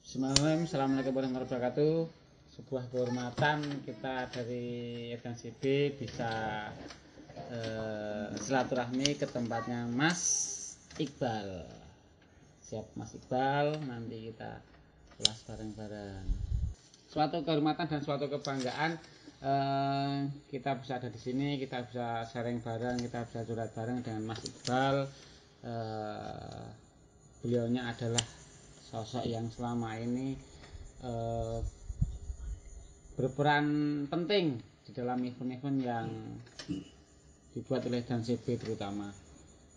Bismillahirrahmanirrahim. Assalamualaikum warahmatullahi wabarakatuh. Sebuah kehormatan kita dari Edan CB bisa silaturahmi ke tempatnya Mas Iqbal. Siap Mas Iqbal, nanti kita kelas bareng-bareng. Suatu kehormatan dan suatu kebanggaan kita bisa ada di sini, kita bisa sharing bareng, kita bisa curhat bareng dengan Mas Iqbal. Beliaunya adalah sosok yang selama ini berperan penting di dalam event-event yang dibuat oleh Edan CB terutama.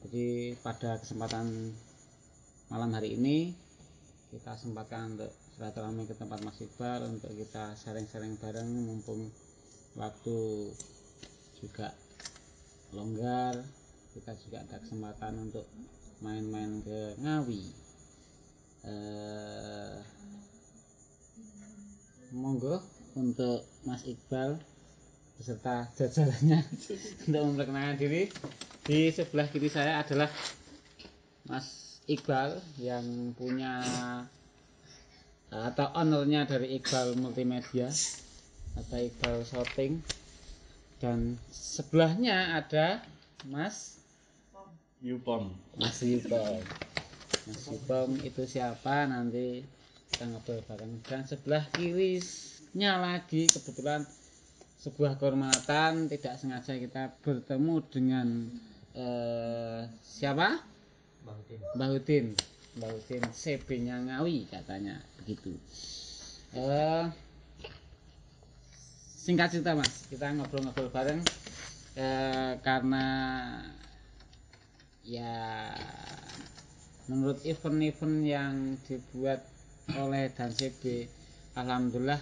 Jadi pada kesempatan malam hari ini kita sempatkan untuk silaturahmi ke tempat Mas Iqbal untuk kita sharing-sharing bareng, mumpung waktu juga longgar, kita juga ada kesempatan untuk main-main ke Ngawi. Monggo untuk Mas Iqbal beserta jajarannya untuk memperkenalkan diri. Di sebelah kiri saya adalah Mas Iqbal yang punya atau ownernya dari Iqbal Multimedia atau Iqbal Shooting, dan sebelahnya ada Mas Yupom. Mas Yupom. Mas Yupom itu siapa nanti kita ngobrol bareng. Dan sebelah kirinya lagi kebetulan sebuah kehormatan, tidak sengaja kita bertemu dengan siapa? Mbah Udin CB-nya Ngawi katanya begitu. Singkat cerita Mas, kita ngobrol-ngobrol bareng karena ya menurut event-event yang dibuat oleh Edan CB, alhamdulillah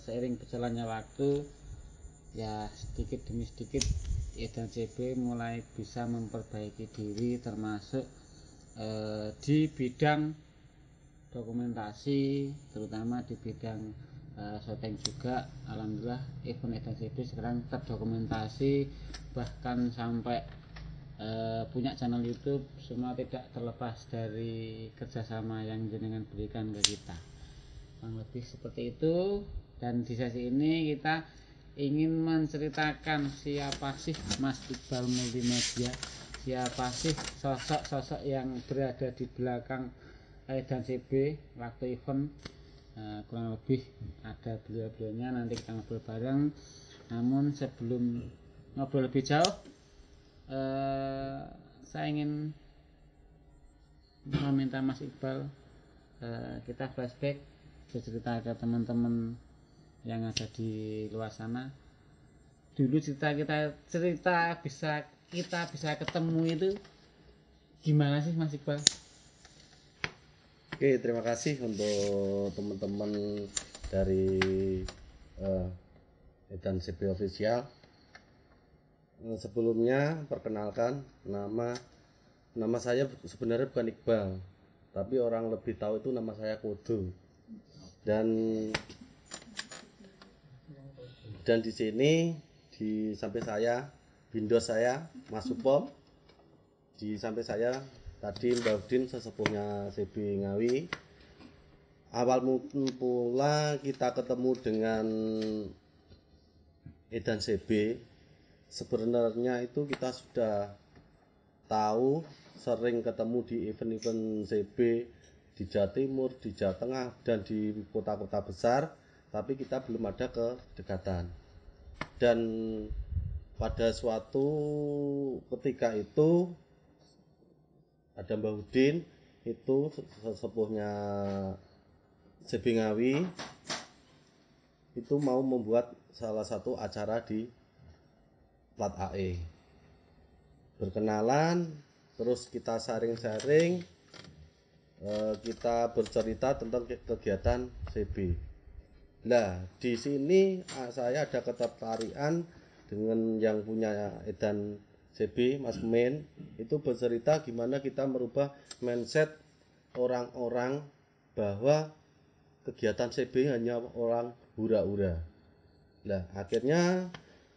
seiring berjalannya waktu ya sedikit demi sedikit Edan CB mulai bisa memperbaiki diri, termasuk di bidang dokumentasi, terutama di bidang syuting juga. Alhamdulillah event Edan CB sekarang terdokumentasi, bahkan sampai punya channel YouTube, semua tidak terlepas dari kerjasama yang jenengan berikan ke kita. Kurang lebih seperti itu. Dan di sesi ini kita ingin menceritakan siapa sih Mas Iqbal Multimedia, siapa sih sosok-sosok yang berada di belakang Edan CB waktu event. Kurang lebih ada beliau-beliaunya, nanti kita ngobrol bareng. Namun sebelum ngobrol lebih jauh, saya ingin meminta Mas Iqbal kita flashback, bercerita ke teman-teman yang ada di luar sana. Dulu cerita kita bisa ketemu itu gimana sih Mas Iqbal? Oke, terima kasih untuk teman-teman dari Edan CB Official. Sebelumnya perkenalkan, nama saya sebenarnya bukan Iqbal, tapi orang lebih tahu itu nama saya Kodo. Dan di sini di samping saya bindos saya Mas Supom, di samping saya tadi Mbak Udin sesepuhnya CB Ngawi. Awal mula kita ketemu dengan Edan CB, sebenarnya itu kita sudah tahu, sering ketemu di event-event CB di Jawa Timur, di Jawa Tengah, dan di kota-kota besar, tapi kita belum ada kedekatan. Dan pada suatu ketika itu ada Mbah Udin, itu sesepuhnya CB Ngawi, itu mau membuat salah satu acara di Plat AE. Berkenalan, terus kita sharing-sharing, kita bercerita tentang kegiatan CB. Nah, di sini saya ada ketertarikan dengan yang punya Edan CB, Mas Men, itu bercerita gimana kita merubah mindset orang-orang bahwa kegiatan CB hanya orang hura-hura. Nah, akhirnya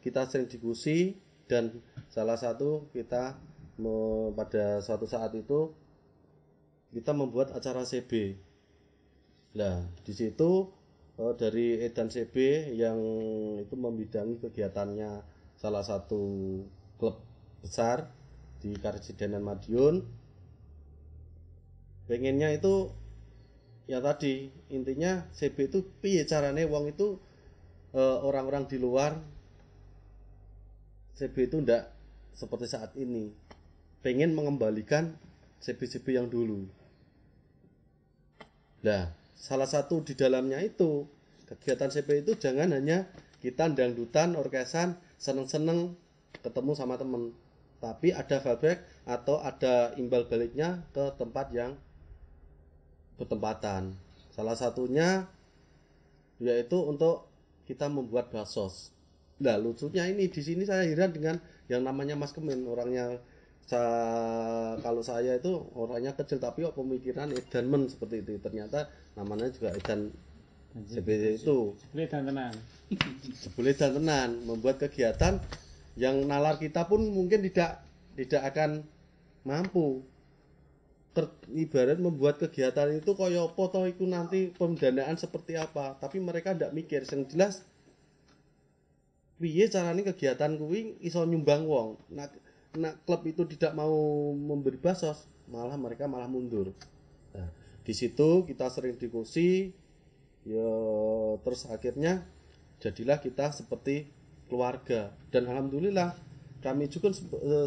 kita sering diskusi, dan salah satu kita pada suatu saat itu kita membuat acara CB Nah, di situ dari Edan CB yang itu membidangi kegiatannya salah satu klub besar di Karesidenan Madiun, pengennya itu ya tadi intinya CB itu piye carane wong itu orang-orang di luar CB itu ndak seperti saat ini, pengen mengembalikan CB-CB yang dulu. Nah, salah satu di dalamnya itu kegiatan CB itu jangan hanya kita dangdutan, orkesan, seneng-seneng ketemu sama temen, tapi ada fallback atau ada imbal baliknya ke tempat yang bertempatan. Salah satunya yaitu untuk kita membuat baksos. Nah, lucunya ini di sini saya heran dengan yang namanya Mas Kemin, orangnya kalau saya itu orangnya kecil tapi pemikiran edanmen seperti itu. Ternyata namanya juga edan seperti itu. Sebeli dan tenan. Sebeli dan tenan membuat kegiatan yang nalar kita pun mungkin tidak akan mampu. Ibarat membuat kegiatan itu kaya apa toh itu nanti pendanaan seperti apa, tapi mereka tidak mikir. Yang jelas piye carane kegiatan kuwi iso nyumbang wong. Nah, klub itu tidak mau memberi basos, malah mereka malah mundur. Nah, di situ kita sering diskusi, ya terus akhirnya jadilah kita seperti keluarga. Dan alhamdulillah kami juga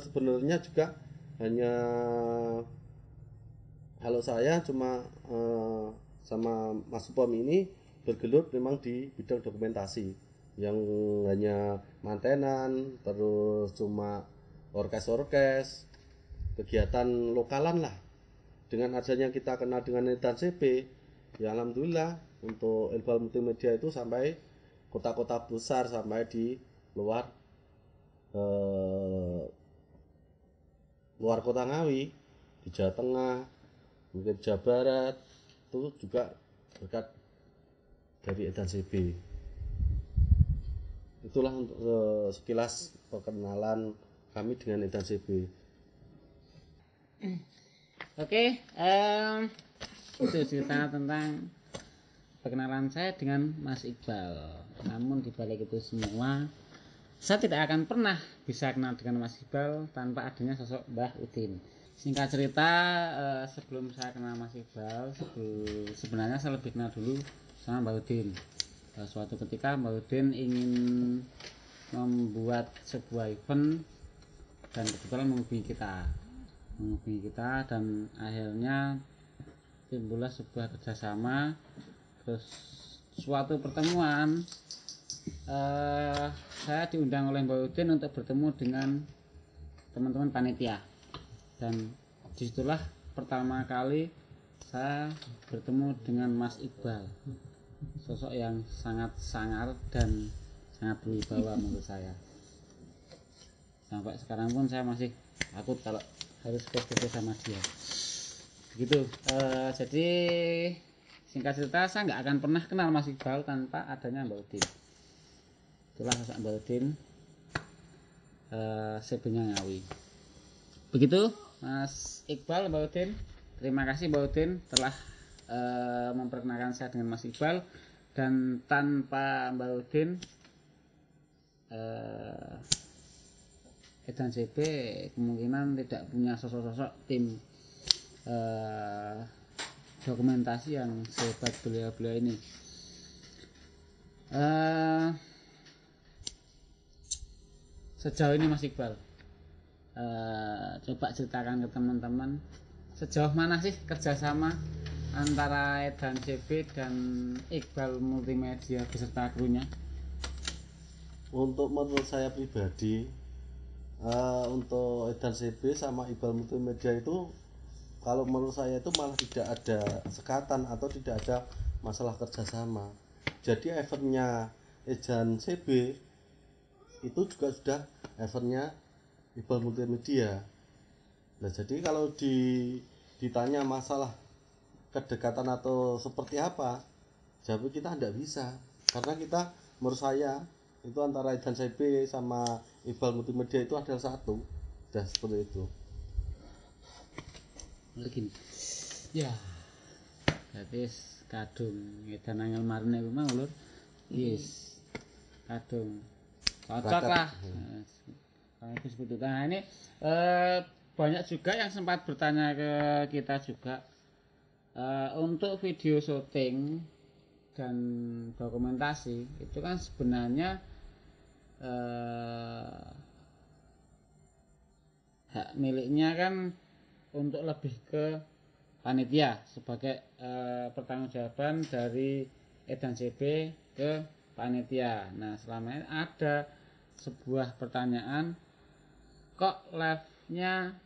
sebenarnya juga hanya kalau saya cuma sama Mas Supom ini bergelut memang di bidang dokumentasi yang hanya mantenan, terus cuma orkes-orkes, kegiatan lokalan lah. Dengan adanya kita kenal dengan Edan CB, ya alhamdulillah untuk Ilbal Multimedia itu sampai kota-kota besar, sampai di luar luar kota Ngawi, di Jawa Tengah, mungkin Jawa Barat, itu juga berkat dari Edan CB. Itulah untuk sekilas perkenalan kami dengan Edan CB. Oke, itu cerita tentang perkenalan saya dengan Mas Iqbal. Namun di balik itu semua, saya tidak akan pernah bisa kenal dengan Mas Iqbal tanpa adanya sosok Mbah Udin. Singkat cerita, sebelum saya kenal Mas Iqbal, sebenarnya saya lebih kenal dulu sama Mbah Udin. Suatu ketika Mbah Udin ingin membuat sebuah event dan kebetulan menghubungi kita dan akhirnya timbullah sebuah kerjasama. Terus suatu pertemuan, saya diundang oleh Mbak Udin untuk bertemu dengan teman-teman panitia, dan disitulah pertama kali saya bertemu dengan Mas Iqbal, sosok yang sangat sangar dan sangat berwibawa menurut saya. Sampai sekarang pun saya masih takut kalau harus foto-foto sama dia. Begitu. Jadi singkat cerita, saya nggak akan pernah kenal Mas Iqbal tanpa adanya Mbak Udin. Itulah sosok Mbak Udin, CB-nya Ngawi. Begitu Mas Iqbal, Mbak Udin. Terima kasih Mbak Udin telah memperkenalkan saya dengan Mas Iqbal. Dan tanpa Mbak Udin, Edan CB kemungkinan tidak punya sosok-sosok tim dokumentasi yang sehebat beliau-beliau ini. Sejauh ini Mas Iqbal, coba ceritakan ke teman-teman sejauh mana sih kerjasama antara Edan CB dan Iqbal Multimedia beserta krunya. Untuk menurut saya pribadi, untuk Edan CB sama Iqbal Multimedia itu, kalau menurut saya itu malah tidak ada sekatan atau tidak ada masalah kerjasama. Jadi eventnya Edan CB itu juga sudah eventnya Iqbal Multimedia. Nah, jadi kalau ditanya masalah kedekatan atau seperti apa, jawab kita tidak bisa, karena kita menurut saya itu antara Edan CB sama Iqbal Multimedia itu adalah satu. Sudah seperti itu. Begini ya, Dadi kadung edan angel marine kuwi mau Lur. Yes. Kadung. Cocok Bakat. lah. Kalau itu seperti itu. Nah, ini banyak juga yang sempat bertanya ke kita juga untuk video syuting dan dokumentasi itu kan sebenarnya hak miliknya kan untuk lebih ke panitia sebagai pertanggungjawaban dari Edan CB ke panitia. Nah, selama ini ada sebuah pertanyaan, kok live-nya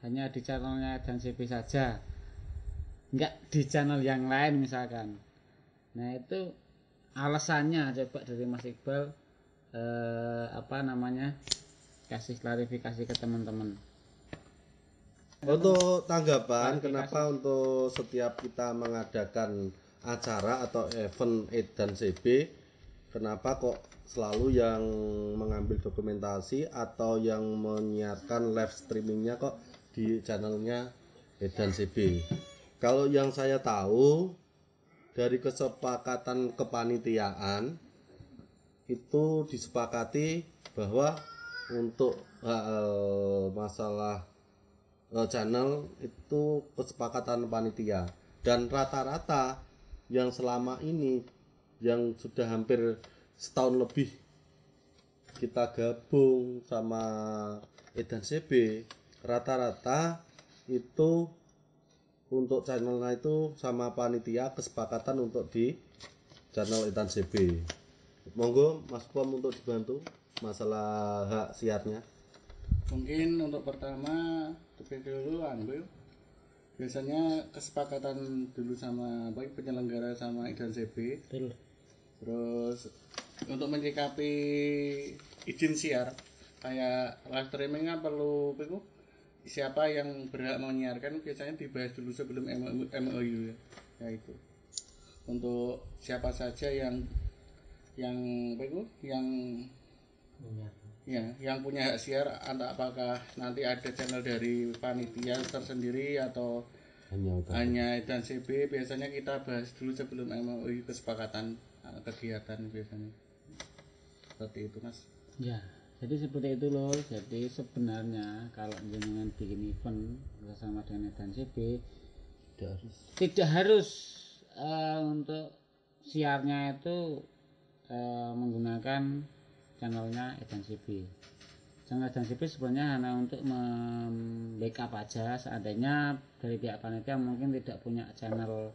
hanya di channelnya Edan CB saja, enggak di channel yang lain misalkan. Nah, itu alasannya coba dari Mas Iqbal kasih klarifikasi ke teman-teman. Untuk tanggapan, Klarifikasi. kenapa untuk setiap kita mengadakan acara atau event Edan CB, kenapa kok selalu yang mengambil dokumentasi atau yang menyiarkan live streamingnya kok di channelnya Edan CB? Kalau yang saya tahu dari kesepakatan kepanitiaan itu disepakati bahwa untuk masalah channel itu kesepakatan panitia, dan rata-rata yang selama ini yang sudah hampir setahun lebih kita gabung sama Edan CB, rata-rata itu untuk channelnya itu sama panitia kesepakatan untuk di channel Edan CB. Monggo Mas Pom untuk dibantu masalah hak siarnya. Mungkin untuk pertama terlebih dulu biasanya kesepakatan dulu sama baik penyelenggara sama Edan CB. Betul. Terus untuk menyikapi izin siar kayak live streaming kan perlu siapa yang berhak menyiarkan biasanya dibahas dulu sebelum MOU ya. Ya itu. Untuk siapa saja yang yang yang punya hak siar, apakah nanti ada channel dari panitia tersendiri atau hanya Edan CB, biasanya kita bahas dulu sebelum MOU kesepakatan kegiatan biasanya. Seperti itu Mas. Ya, jadi seperti itu loh. Jadi sebenarnya kalau jenengan bikin event bersama dengan Edan CB tidak harus untuk siarnya itu menggunakan channelnya Edan CB. Channel Edan CB sebenarnya hanya untuk membackup aja seandainya dari pihak panitia mungkin tidak punya channel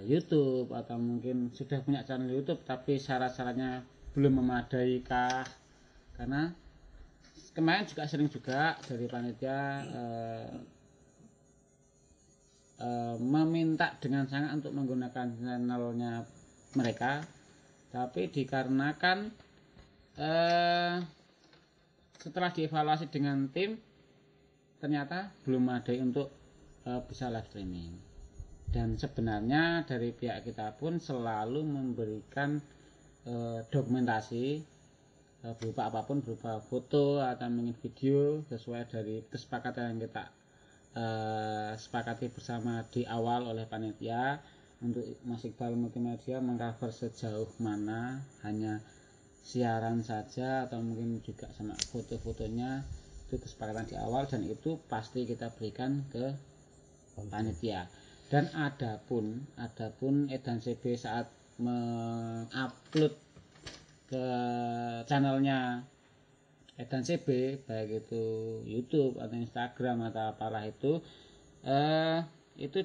YouTube atau mungkin sudah punya channel YouTube tapi syarat-syaratnya belum memadai kah, karena kemarin juga sering juga dari panitia meminta dengan sangat untuk menggunakan channelnya mereka, tapi dikarenakan setelah dievaluasi dengan tim ternyata belum ada untuk bisa live streaming. Dan sebenarnya dari pihak kita pun selalu memberikan dokumentasi berupa apapun, berupa foto atau mungkin video sesuai dari kesepakatan yang kita sepakati bersama di awal oleh panitia. Untuk Mas Iqbal Multimedia mengcover sejauh mana hanya siaran saja atau mungkin juga sama foto-fotonya, itu kesepakatan di awal dan itu pasti kita berikan ke panitia. Dan adapun Edan CB saat mengupload ke channelnya Edan CB baik itu YouTube atau Instagram atau apalah itu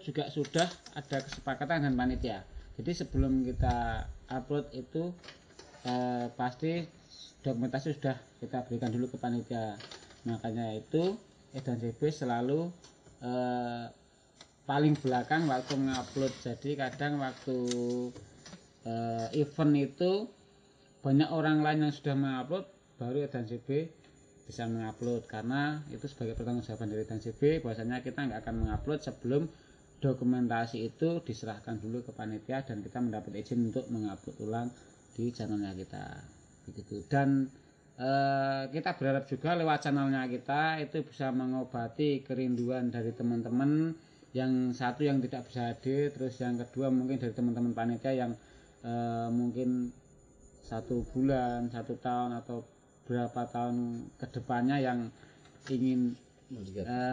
juga sudah ada kesepakatan dengan panitia. Jadi sebelum kita upload itu pasti dokumentasi sudah kita berikan dulu ke panitia. Makanya itu Edan CB selalu paling belakang waktu mengupload. Jadi kadang waktu event itu banyak orang lain yang sudah mengupload, baru Edan CB bisa mengupload, karena itu sebagai pertanggungjawaban dari Edan CB bahwasanya kita nggak akan mengupload sebelum dokumentasi itu diserahkan dulu ke panitia dan kita mendapat izin untuk mengupload ulang di channelnya kita begitu. Dan kita berharap juga lewat channelnya kita itu bisa mengobati kerinduan dari teman-teman yang satu yang tidak bisa hadir, terus yang kedua mungkin dari teman-teman panitia yang mungkin 1 bulan, 1 tahun atau berapa tahun kedepannya yang ingin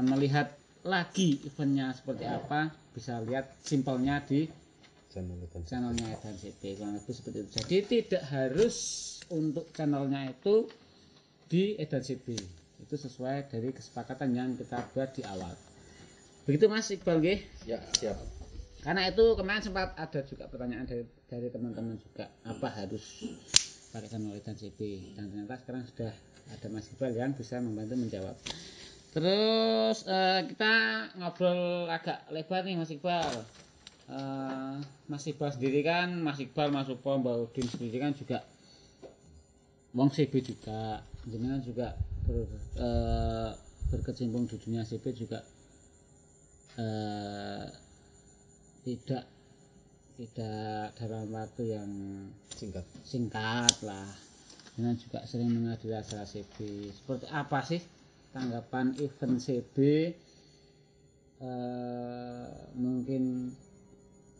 melihat lagi eventnya seperti apa, bisa lihat simpelnya di channelnya Edan CB, kurang lebih seperti itu. Jadi tidak harus untuk channelnya itu di Edan CB, itu sesuai dari kesepakatan yang kita buat di awal. Begitu Mas Iqbal nggih? Ya, siap. Karena itu kemarin sempat ada juga pertanyaan dari teman-teman juga, apa harus pakai channel Edan CB, dan ternyata sekarang sudah ada Mas Iqbal yang bisa membantu menjawab. Terus kita ngobrol agak lebar nih Mas Iqbal. Mas Iqbal sendiri kan, Mas Iqbal, Mas Upom, Mbak Udin sendiri kan juga wong CB juga, jenengan juga berkecimpung di dunia CB juga tidak dalam waktu yang singkat lah. Dengan juga sering menghadiri acara CB. Seperti apa sih tanggapan event CB mungkin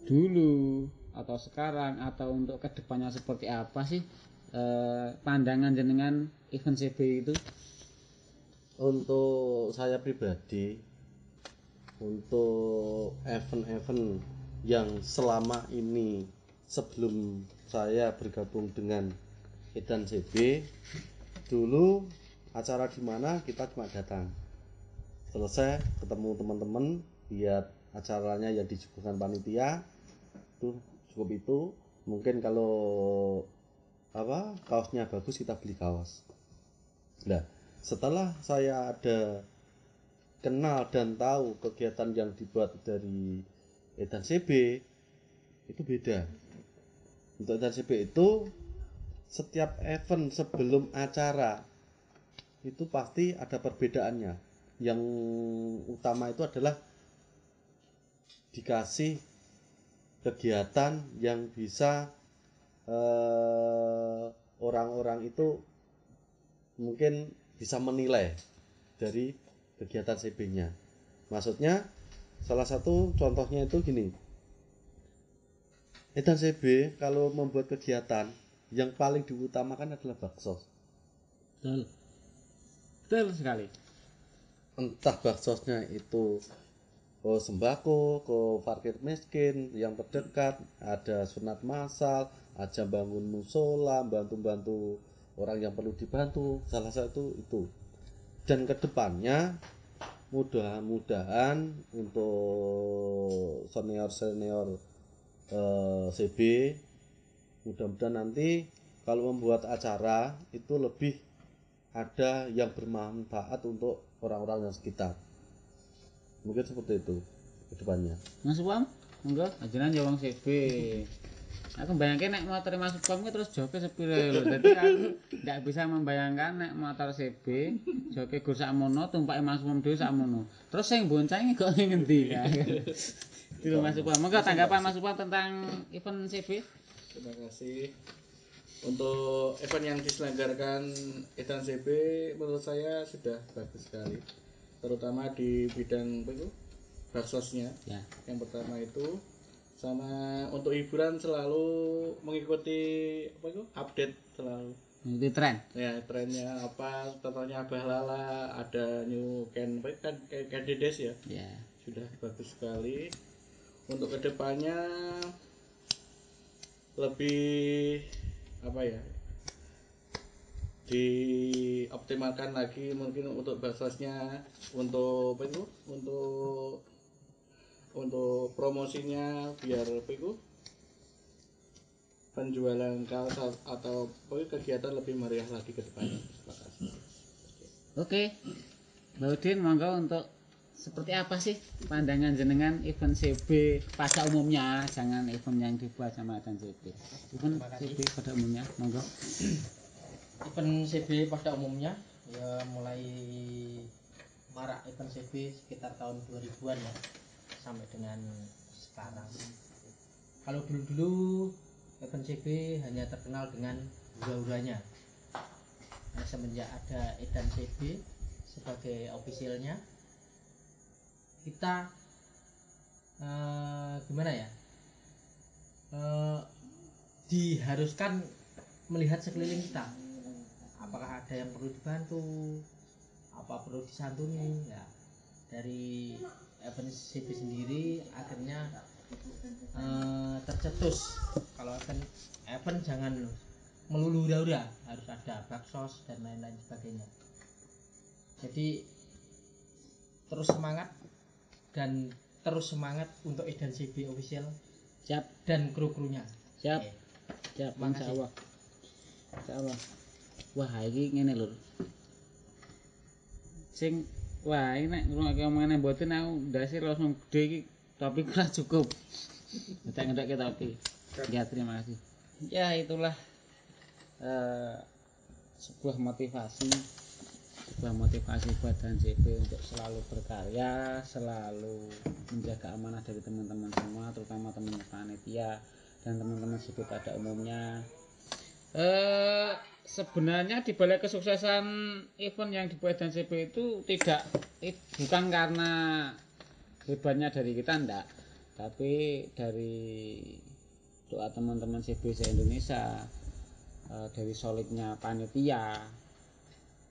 dulu atau sekarang, atau untuk kedepannya seperti apa sih pandangan jenengan event CB itu? Untuk saya pribadi, untuk event-event yang selama ini sebelum saya bergabung dengan Edan CB, dulu acara di mana kita cuma datang, selesai ketemu teman-teman, lihat acaranya yang disuguhkan panitia, itu cukup itu. Mungkin kalau kaosnya bagus kita beli kaos. Nah, setelah saya ada kenal dan tahu kegiatan yang dibuat dari Edan CB, itu beda. Untuk Edan CB itu setiap event sebelum acara itu pasti ada perbedaannya. Yang utama itu adalah dikasih kegiatan yang bisa orang-orang itu mungkin bisa menilai dari kegiatan CB-nya. Maksudnya salah satu contohnya itu gini, Edan CB kalau membuat kegiatan yang paling diutamakan adalah baksos. Betul sekali. Entah baksosnya itu sembako ke fakir miskin yang terdekat, ada sunat massal, aja bangun musola, bantu-bantu orang yang perlu dibantu, salah satu itu. Dan kedepannya mudah-mudahan untuk senior-senior CB, mudah-mudahan nanti kalau membuat acara itu lebih ada yang bermanfaat untuk orang-orang yang sekitar. Mungkin seperti itu kedepannya. Mas Upom, monggo ajaran ya wong CB. Aku bayangke nek motor Mas Upom terus joke sepire lho. Dadi aku ndak bisa membayangkan nek motor CB joke gur sakmono, tumpake Mas Upom dhewe sakmono. Terus sing boncengi kok ning endi? Itu Mas Upom. Monggo tanggapan Mas Upom tentang event CB. Terima kasih. Untuk event yang diselenggarakan Edan CB menurut saya sudah bagus sekali, terutama di bidang baksosnya. Ya. Yang pertama itu, sama untuk hiburan selalu mengikuti update selalu. Itu tren. Ya, trennya apa, contohnya Bahlala, ada new candidates ya. Ya. Sudah bagus sekali. Untuk kedepannya lebih dioptimalkan lagi mungkin untuk baksosnya, untuk untuk promosinya, biar penjualan kaos atau kegiatan lebih meriah lagi ke depannya. Terima kasih. Oke. Mbak Udin, monggo untuk seperti apa sih pandangan jenengan event CB pada umumnya, jangan event yang dibuat sama Edan CB. Event CB pada umumnya, monggo. Event CB pada umumnya ya mulai marak event CB sekitar tahun 2000-an ya sampai dengan sekarang. Kalau dulu-dulu event CB hanya terkenal dengan hura-huranya. Nah, semenjak ada Edan CB sebagai ofisialnya, kita gimana ya, diharuskan melihat sekeliling kita, apakah ada yang perlu dibantu, apa perlu disantuni ya. Dari event CP sendiri akhirnya tercetus kalau event jangan melulu hura-hura, harus ada baksos dan lain-lain sebagainya. Jadi terus semangat dan terus semangat untuk Edan CB official Siap, dan kru-krunya. siap. Oke. Siap, Makasih. insyaallah. Insyaallah. Wah, iki ngene lur. Sing wah, ini nek ngrungokke omongane mboten aku ndase langsung gede iki topik ora cukup. Ngetek-ngetekke topi. Ya, terima kasih. Ya, itulah sebuah motivasi buat Dan CP untuk selalu berkarya, selalu menjaga amanah dari teman-teman semua, terutama teman panitia dan teman-teman CP pada umumnya. Sebenarnya di balik kesuksesan event yang dibuat Dan CP itu bukan karena hebatnya dari kita, enggak, tapi dari doa teman-teman CB se-Indonesia, dari solidnya panitia,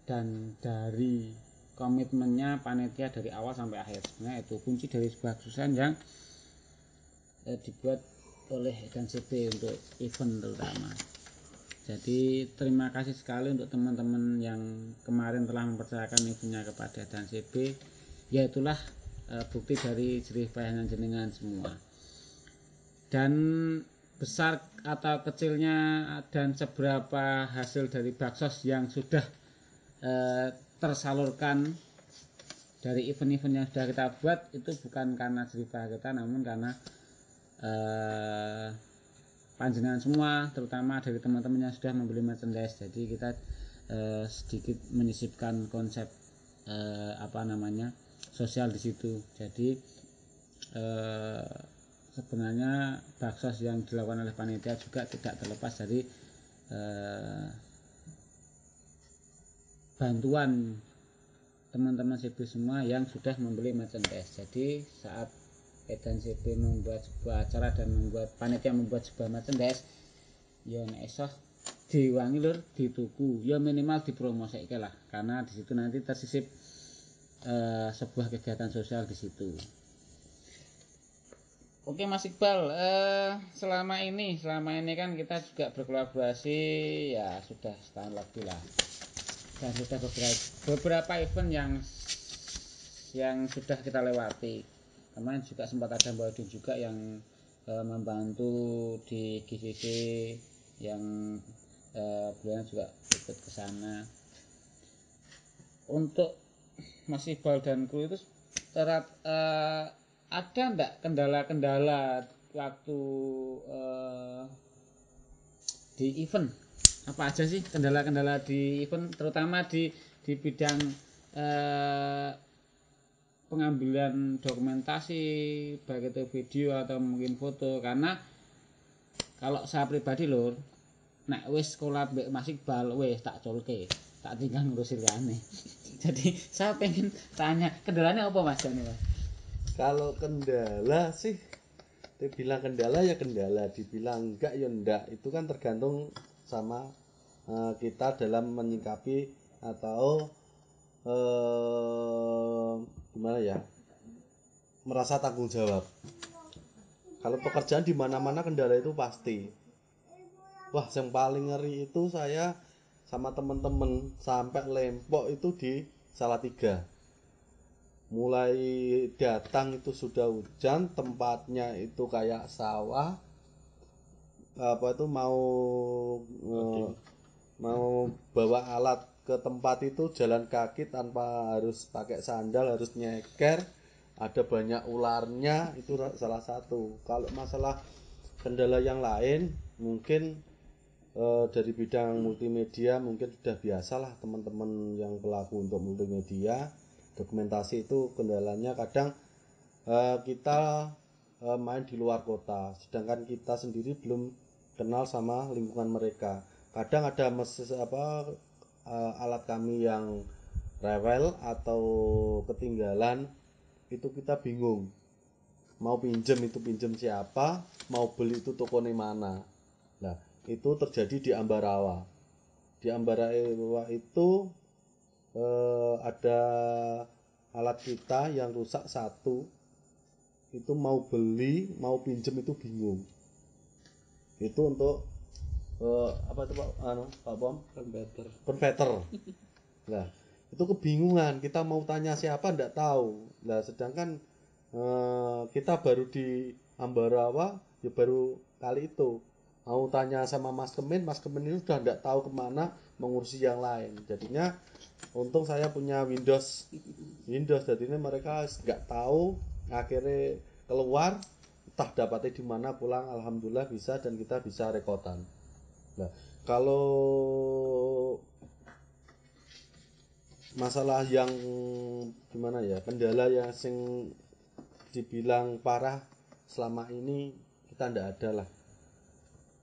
dan dari komitmennya panitia dari awal sampai akhir. Sebenarnya itu kunci dari sebuah kesuksesan yang dibuat oleh Dan CP untuk event terutama. Jadi terima kasih sekali untuk teman-teman yang kemarin telah mempercayakan eventnya kepada Dan CP. Ya, itulah bukti dari jerih payahnya jenengan semua. Dan besar atau kecilnya dan seberapa hasil dari baksos yang sudah tersalurkan dari event-event yang sudah kita buat, itu bukan karena jerih payah kita, namun karena panjenengan semua, terutama dari teman-teman yang sudah membeli merchandise. Jadi kita sedikit menyisipkan konsep sosial di situ. Jadi sebenarnya baksos yang dilakukan oleh panitia juga tidak terlepas dari bantuan teman-teman CP semua yang sudah membeli merchandise. Jadi saat Edan CP membuat sebuah acara dan panitia membuat sebuah merchandise, ya nek iso diwangi lur, dituku, ya minimal dipromosikake lah, karena di situ nanti tersisip sebuah kegiatan sosial di situ. Oke Mas Iqbal, selama ini kan kita juga berkolaborasi ya sudah setahun lebih lah, dan sudah beberapa event yang sudah kita lewati. Kemarin juga sempat ada Mbak Udin juga yang membantu di GCC, yang beliau juga ikut ke sana. Untuk Mas Iqbal dan kru itu ada enggak kendala-kendala waktu di event? Apa aja sih kendala-kendala di event, terutama di bidang pengambilan dokumentasi, baik itu video atau mungkin foto? Karena kalau saya pribadi lur, nek wis sekolah mbek Mas Iqbal wis tak colke, tak tinggal ngurusi liyane. Jadi saya pengen tanya, kendalanya apa Mas Jani, Mas? Kalau kendala sih, dibilang kendala ya kendala, dibilang enggak ya enggak. Itu kan tergantung sama kita dalam menyikapi atau gimana ya, merasa tanggung jawab. Kalau pekerjaan di mana-mana kendala itu pasti. Wah, yang paling ngeri itu saya sama temen-temen sampai Lempok itu di Salatiga. Mulai datang itu sudah hujan, tempatnya itu kayak sawah. Apa itu mau bawa alat ke tempat itu jalan kaki tanpa harus pakai sandal, harus nyeker. Ada banyak ularnya, itu salah satu. Kalau masalah kendala yang lain mungkin dari bidang multimedia mungkin sudah biasalah teman-teman yang pelaku untuk multimedia. Dokumentasi itu kendalanya kadang kita main di luar kota, sedangkan kita sendiri belum kenal sama lingkungan mereka. Kadang ada alat kami yang rewel atau ketinggalan, itu kita bingung mau pinjem itu pinjem siapa, mau beli itu tokone mana. Nah, itu terjadi di Ambarawa. Di Ambarawa itu ada alat kita yang rusak satu, itu mau beli mau pinjem itu bingung. Itu untuk apa itu Pak Pom? Konverter. Nah, itu kebingungan, kita mau tanya siapa ndak tahu. Nah, sedangkan kita baru di Ambarawa ya baru kali itu mau tanya sama Mas Kemin itu sudah ndak tahu kemana mengurusi yang lain. Jadinya untung saya punya Windows jadinya mereka nggak tahu, akhirnya keluar entah dapatnya di mana, pulang alhamdulillah bisa dan kita bisa rekodan. Nah, kalau masalah yang gimana ya, kendala yang sing dibilang parah selama ini kita ndak ada lah.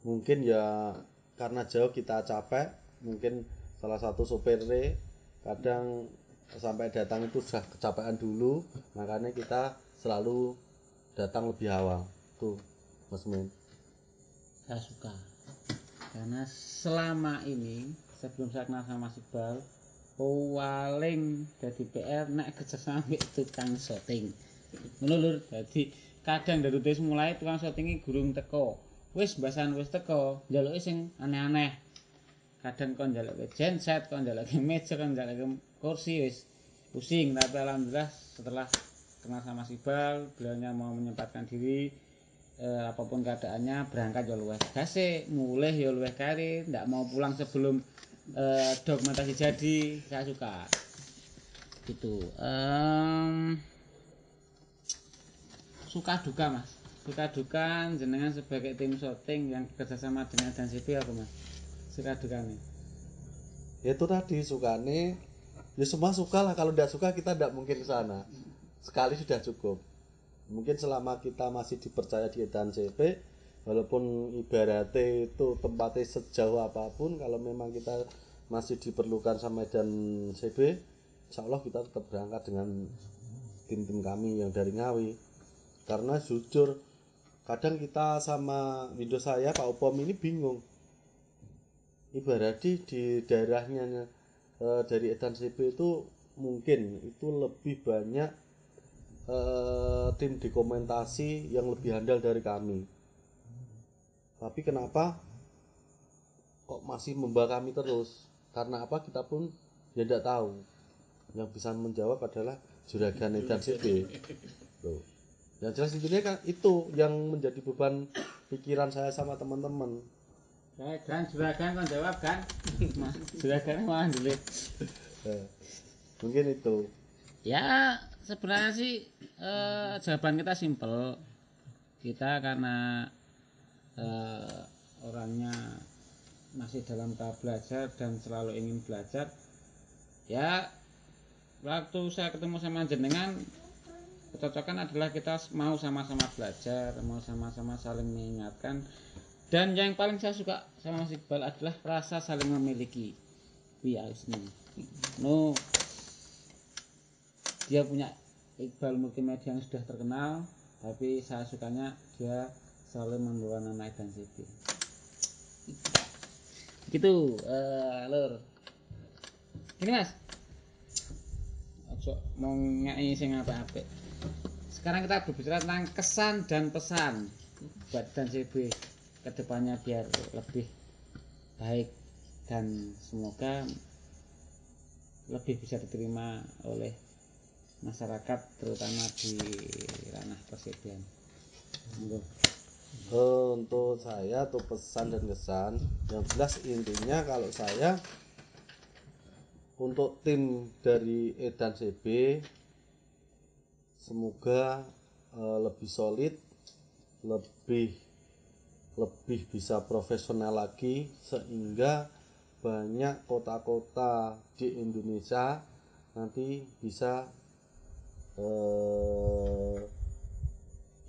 Mungkin ya karena jauh kita capek, mungkin salah satu sopirnya kadang sampai datang itu sudah kecapean dulu, makanya kita selalu datang lebih awal tuh Mas Min. Saya suka karena selama ini sebelum saya kenal sama Mas Iqbal paling jadi PR nek kerjasama mbek tukang syuting. Ngono lur, dadi kadang dari wis mulai tukang syutinge gurung teko. Wis mbasan wis teko, njaluke sing aneh-aneh. Kadang kon njaluke genset, kon njaluke meja, kon njaluke kursi, wis pusing. Tapi alhamdulillah setelah kenal sama Mas Iqbal, beliaunya mau menyempatkan diri, apapun keadaannya berangkat ya luwih gase, mulih ya luwih kari, ndak mau pulang sebelum dokumentasi jadi. Saya suka gitu. Suka duka Mas, suka duka jenengan sebagai tim syuting yang kerjasama dengan Edan CB apa Mas? Suka duka nih Ya itu tadi sukane, ya semua suka lah, kalau tidak suka kita tidak mungkin ke sana. Sekali sudah cukup. Mungkin selama kita masih dipercaya di Edan CB, walaupun ibaratnya itu tempatnya sejauh apapun, kalau memang kita masih diperlukan sama Edan CB, insya Allah kita tetap berangkat dengan tim-tim kami yang dari Ngawi. Karena jujur kadang kita sama Windows saya Pak Opom ini bingung, ibaratnya di daerahnya dari Edan CB itu mungkin itu lebih banyak tim dokumentasi yang lebih handal dari kami, tapi kenapa kok masih membawa kami terus? Karena apa? Kita pun ya tidak tahu. Yang bisa menjawab adalah juragan Edan CB. Tuh. Yang jelas intinya kan itu yang menjadi beban pikiran saya sama teman-teman. juragan kan jawab kan Mas, juragan malah dulu. Mungkin itu. Ya sebenarnya sih jawaban kita simpel. Kita karena orangnya masih dalam tahap belajar dan selalu ingin belajar. Ya waktu saya ketemu sama jenengan, kecocokan adalah kita mau sama-sama belajar, mau sama-sama saling mengingatkan. Dan yang paling saya suka sama Mas Iqbal adalah rasa saling memiliki. Iya, no, dia punya Iqbal Multimedia yang sudah terkenal, tapi saya sukanya dia selalu membawa nama Edan CB. Gitu, lur. Gini Mas, ojo mau ngai sing apik-apik. Sekarang kita berbicara tentang kesan dan pesan buat Edan CB kedepannya biar lebih baik dan semoga lebih bisa diterima oleh masyarakat terutama di ranah persediaan. Untuk saya tuh pesan dan kesan yang jelas intinya kalau saya untuk tim dari Edan CB semoga lebih solid, lebih bisa profesional lagi, sehingga banyak kota-kota di Indonesia nanti bisa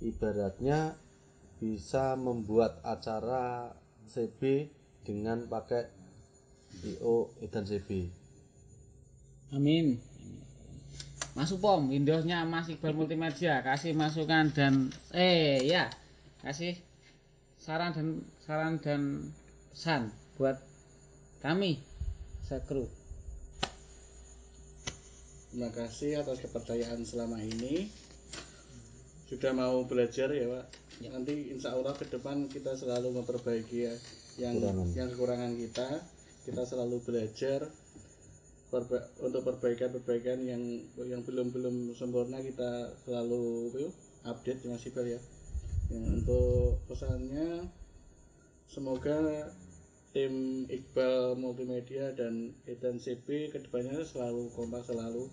ibaratnya bisa membuat acara CB dengan pakai IO Edan CB. Amin. Mas Upom, Windowsnya Mas Iqbal Multimedia, kasih masukan dan ya, kasih saran dan pesan buat kami sekru. Terima kasih atas kepercayaan selama ini. Sudah mau belajar ya Pak. Ya. Nanti insya Allah ke depan kita selalu memperbaiki ya, yang kekurangan kita. Kita selalu belajar untuk perbaikan yang belum sempurna, kita selalu update Mas Iqbal ya. Untuk pesannya, semoga tim Iqbal Multimedia dan Edan CB kedepannya selalu kompak selalu,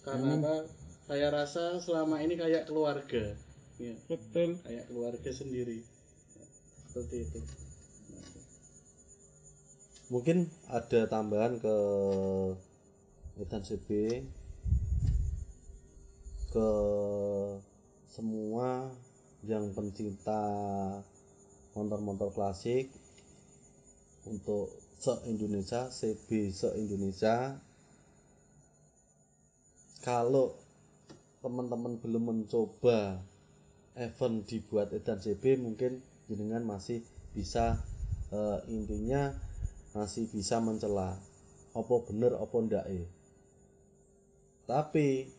karena apa, saya rasa selama ini kayak keluarga ya, Betul. kayak keluarga sendiri ya, seperti itu. Mungkin ada tambahan ke Edan CB, ke semua yang pencinta motor-motor klasik untuk se-Indonesia, CB se-Indonesia. Kalau teman-teman belum mencoba event dibuat Edan CB, mungkin jenengan masih bisa intinya masih bisa mencela apa bener apa ndak tapi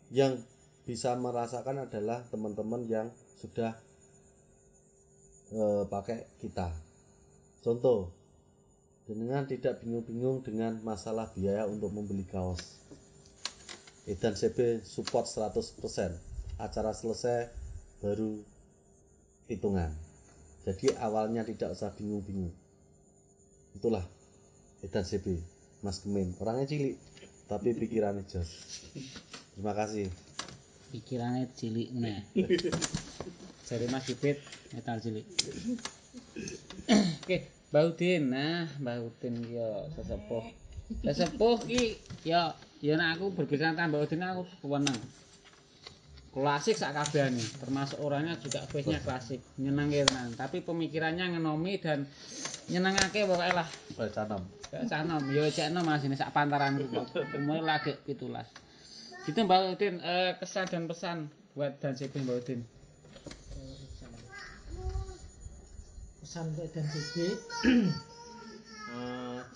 yang bisa merasakan adalah teman-teman yang sudah pakai kita. Contoh, jenengan tidak bingung-bingung dengan masalah biaya untuk membeli kaos. Edan CB support 100%. Acara selesai baru hitungan. Jadi awalnya tidak usah bingung-bingung. Itulah Edan CB, Mas Kemin. Orangnya cilik, tapi pikirannya jos. Terima kasih. Pikirannya cilik meneh. Dari Mas Bibit metal cilik. Oke, Mbah Udin. Nah, Mbah Udin ki yo sesepuh. Sesepuh ki yo nek aku berbicara tentang Mbah Udin aku seneng. Klasik sak kabehane, termasuk orangnya juga face-nya klasik, nyenengke tenan. Tapi pemikirannya ngenomi dan nyenengake pokoke lah. Baik canom. Canom, yo cek enom asine sak pantaranku kok. Umure lagi 17. Gitu Mbah Udin, kesan dan pesan buat dan CB Mbah Udin. Pesan untuk Edan CB,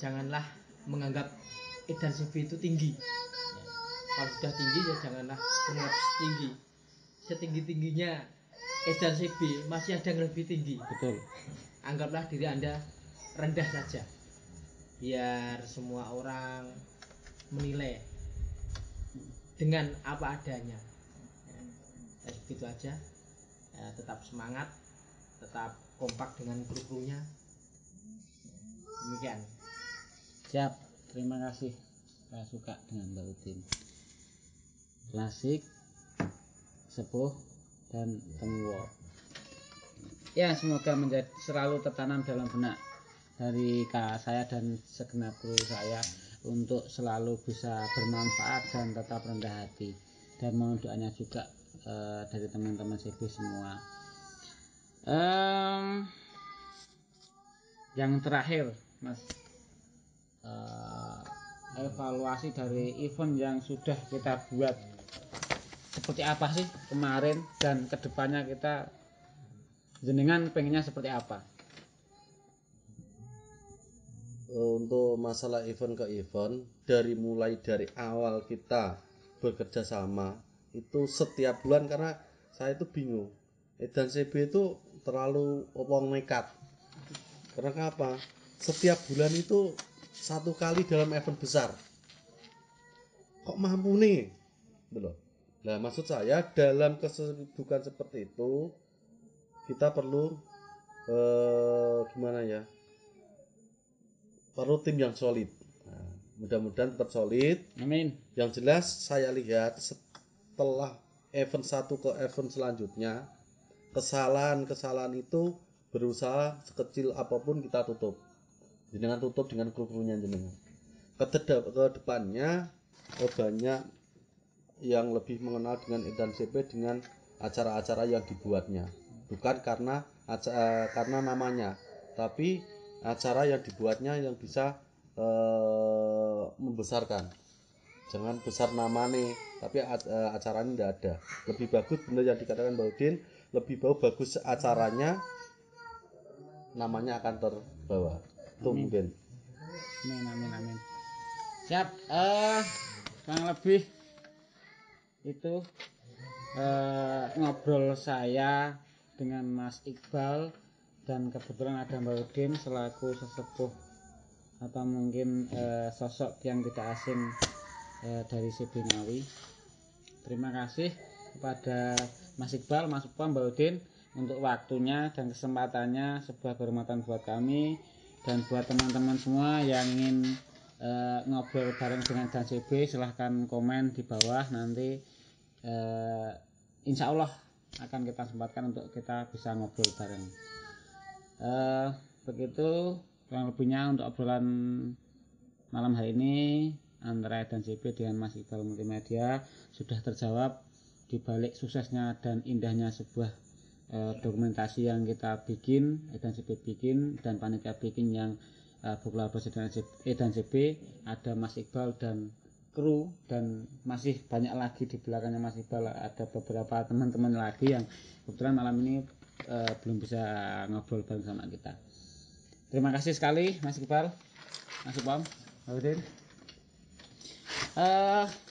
janganlah menganggap Edan CB itu tinggi. Kalau sudah tinggi ya janganlah menganggap tinggi. Setinggi-tingginya Edan CB masih ada yang lebih tinggi. Betul. Anggaplah diri Anda rendah saja, biar semua orang menilai dengan apa adanya. Begitu aja. Tetap semangat, tetap kompak dengan kru-krunya. Demikian. Siap, terima kasih. Saya suka dengan Mbak Udin. Klasik, sepuh, dan tengwo. Ya, semoga menjadi selalu tertanam dalam benak dari saya dan segenap kru saya untuk selalu bisa bermanfaat dan tetap rendah hati. Dan mohon doanya juga dari teman-teman CB semua. Yang terakhir, Mas, evaluasi dari event yang sudah kita buat seperti apa sih kemarin dan kedepannya kita jenengan pengennya seperti apa? Untuk masalah event ke event, mulai dari awal kita bekerja sama itu setiap bulan, karena saya itu bingung. Edan CB itu terlalu opong nekat. Karena apa? Setiap bulan itu satu kali dalam event besar. Kok mampu nih? Belum. Nah, maksud saya dalam kesibukan seperti itu kita perlu gimana ya? Perlu tim yang solid. Nah, mudah-mudahan tetap solid. Amin. Yang jelas saya lihat setelah event satu ke event selanjutnya, kesalahan itu berusaha sekecil apapun kita tutup. Jenengan tutup dengan kru-krunya jenengan. Ke depannya banyak yang lebih mengenal dengan Edan CB dengan acara-acara yang dibuatnya, bukan karena namanya, tapi acara yang dibuatnya yang bisa membesarkan jangan besar namanya tapi acaranya tidak ada. Lebih bagus bener yang dikatakan Mbak Udin, lebih bagus acaranya, namanya akan terbawa. Itu Amin. mungkin. Amin. Siap. Kurang lebih itu ngobrol saya dengan Mas Iqbal, dan kebetulan ada Mbak Udin selaku sesepuh atau mungkin sosok yang tidak asing dari CB Ngawi. Terima kasih kepada Mas Iqbal, Mas Upam, Mbak Udin untuk waktunya dan kesempatannya. Sebuah kehormatan buat kami dan buat teman-teman semua yang ingin ngobrol bareng dengan Dan CB, silahkan komen di bawah, nanti insya Allah akan kita sempatkan untuk kita bisa ngobrol bareng. Begitu kurang lebihnya untuk obrolan malam hari ini antara Dan CB dengan Mas Iqbal Multimedia sudah terjawab di balik suksesnya dan indahnya sebuah dokumentasi yang kita bikin, Dan CB bikin dan panitia bikin yang populer presiden Dan CB, ada Mas Iqbal dan kru, dan masih banyak lagi di belakangnya Mas Iqbal, ada beberapa teman-teman lagi yang kebetulan malam ini belum bisa ngobrol bareng sama kita. Terima kasih sekali Mas Iqbal, Mas Upam, Mbak Udin.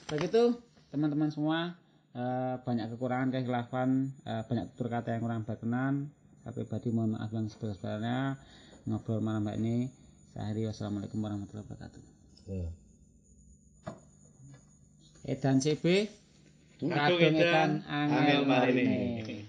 Begitu teman-teman semua, banyak kekurangan, kekhilafan, banyak tutur kata yang kurang berkenan. Saya pribadi mohon maaf yang sebesar-besarnya. Ngobrol malam hari ini saya akhiri. Wassalamualaikum warahmatullahi wabarakatuh. Dan CB kadung edan angel marine.